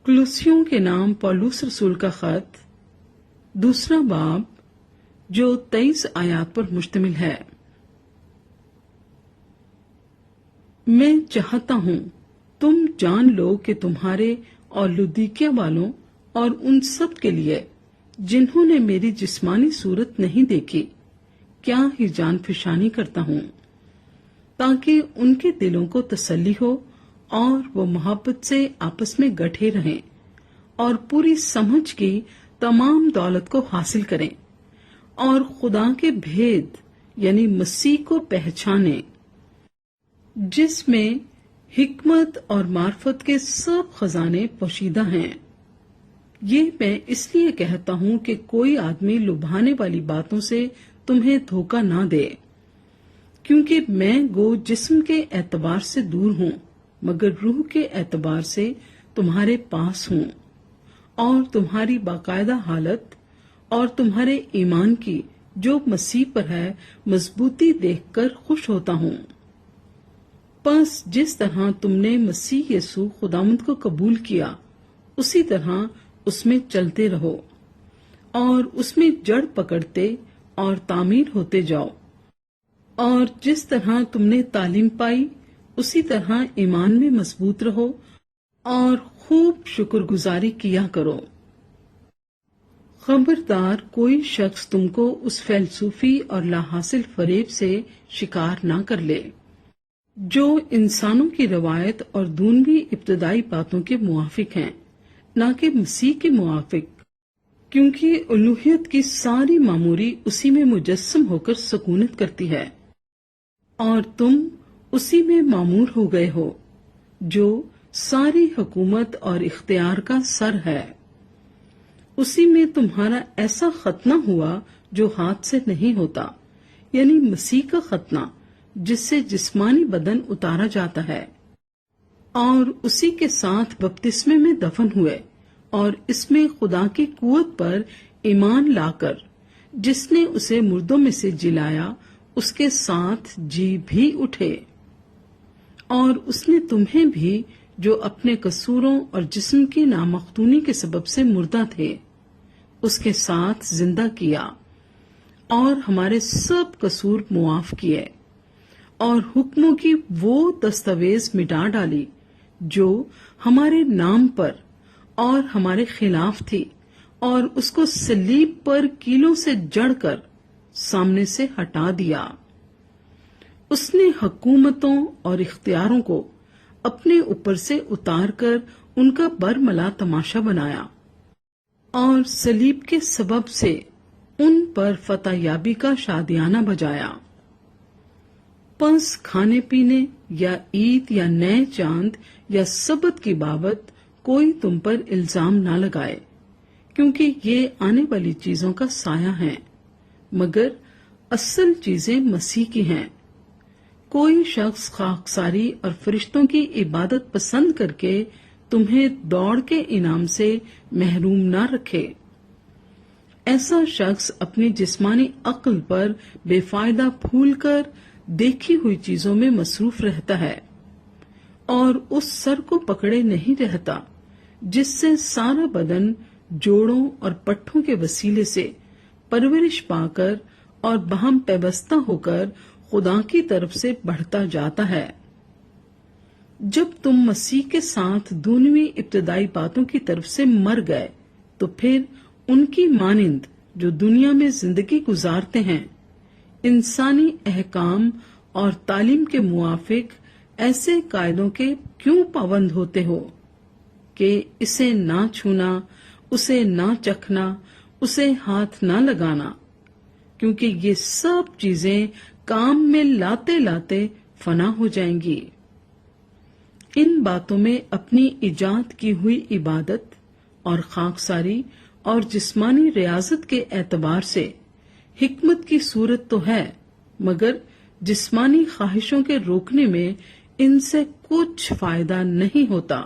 کلوسیوں کے نام پولس رسول کا خط، دوسرا باب، جو 23 آیات پر مشتمل ہے۔ میں چاہتا ہوں تم جان لو کہ تمہارے اور لودیکیا والوں اور ان سب کے لیے جنہوں نے میری جسمانی صورت نہیں دیکھی کیا ہی جان فشانی کرتا ہوں، تاکہ ان کے دلوں کو تسلی ہو اور وہ محبت سے آپس میں گٹھے رہیں اور پوری سمجھ کی تمام دولت کو حاصل کریں اور خدا کے بھید یعنی مسیح کو پہچانیں، جس میں حکمت اور معرفت کے سب خزانے پوشیدہ ہیں۔ یہ میں اس لیے کہتا ہوں کہ کوئی آدمی لبھانے والی باتوں سے تمہیں دھوکہ نہ دے، کیونکہ میں گو جسم کے اعتبار سے دور ہوں مگر روح کے اعتبار سے تمہارے پاس ہوں، اور تمہاری باقاعدہ حالت اور تمہارے ایمان کی جو مسیح پر ہے مضبوطی دیکھ کر خوش ہوتا ہوں۔ پس جس طرح تم نے مسیح یسوع خداوند کو قبول کیا اسی طرح اس میں چلتے رہو اور اس میں جڑ پکڑتے اور تعمیر ہوتے جاؤ، اور جس طرح تم نے تعلیم پائی اسی طرح ایمان میں مضبوط رہو اور خوب شکر گزاری کیا کرو۔ خبردار کوئی شخص تم کو اس فلسفی اور لا حاصل فریب سے شکار نہ کر لے جو انسانوں کی روایت اور دونویں ابتدائی باتوں کے موافق ہیں، نہ کہ مسیح کے موافق، کیونکہ الوہیت کی ساری معموری اسی میں مجسم ہو کر سکونت کرتی ہے، اور تم اسی میں معمور ہو گئے ہو جو ساری حکومت اور اختیار کا سر ہے۔ اسی میں تمہارا ایسا ختنہ ہوا جو ہاتھ سے نہیں ہوتا، یعنی مسیح کا ختنہ جس سے جسمانی بدن اتارا جاتا ہے، اور اسی کے ساتھ بپتسمے میں دفن ہوئے اور اس میں خدا کی قوت پر ایمان لا کر جس نے اسے مردوں میں سے جلایا اس کے ساتھ جی بھی اٹھے، اور اس نے تمہیں بھی جو اپنے قصوروں اور جسم کی نامختونی کے سبب سے مردہ تھے اس کے ساتھ زندہ کیا، اور ہمارے سب قصور معاف کیے، اور حکموں کی وہ دستاویز مٹا ڈالی جو ہمارے نام پر اور ہمارے خلاف تھی، اور اس کو صلیب پر کیلوں سے جڑ کر سامنے سے ہٹا دیا۔ اس نے حکومتوں اور اختیاروں کو اپنے اوپر سے اتار کر ان کا برملا تماشا بنایا، اور صلیب کے سبب سے ان پر فتح یابی کا شادیانہ بجایا۔ پس کھانے پینے یا عید یا نئے چاند یا سبت کی بابت کوئی تم پر الزام نہ لگائے، کیونکہ یہ آنے والی چیزوں کا سایہ ہیں، مگر اصل چیزیں مسیح کی ہیں۔ کوئی شخص خاکساری اور فرشتوں کی عبادت پسند کر کے تمہیں دوڑ کے انعام سے محروم نہ رکھے۔ ایسا شخص اپنی جسمانی عقل پر بے فائدہ پھول کر دیکھی ہوئی چیزوں میں مصروف رہتا ہے، اور اس سر کو پکڑے نہیں رہتا جس سے سارا بدن جوڑوں اور پٹھوں کے وسیلے سے پرورش پا کر اور باہم پیوستہ ہو کر خدا کی طرف سے بڑھتا جاتا ہے۔ جب تم مسیح کے ساتھ دونویں ابتدائی باتوں کی طرف سے مر گئے تو پھر ان کی مانند جو دنیا میں زندگی گزارتے ہیں انسانی احکام اور تعلیم کے موافق ایسے قاعدوں کے کیوں پابند ہوتے ہو کہ اسے نہ چھونا، اسے نہ چکھنا، اسے ہاتھ نہ لگانا، کیونکہ یہ سب چیزیں کام میں لاتے لاتے فنا ہو جائیں گی۔ ان باتوں میں اپنی ایجاد کی ہوئی عبادت اور خاکساری اور جسمانی ریاضت کے اعتبار سے حکمت کی صورت تو ہے، مگر جسمانی خواہشوں کے روکنے میں ان سے کچھ فائدہ نہیں ہوتا۔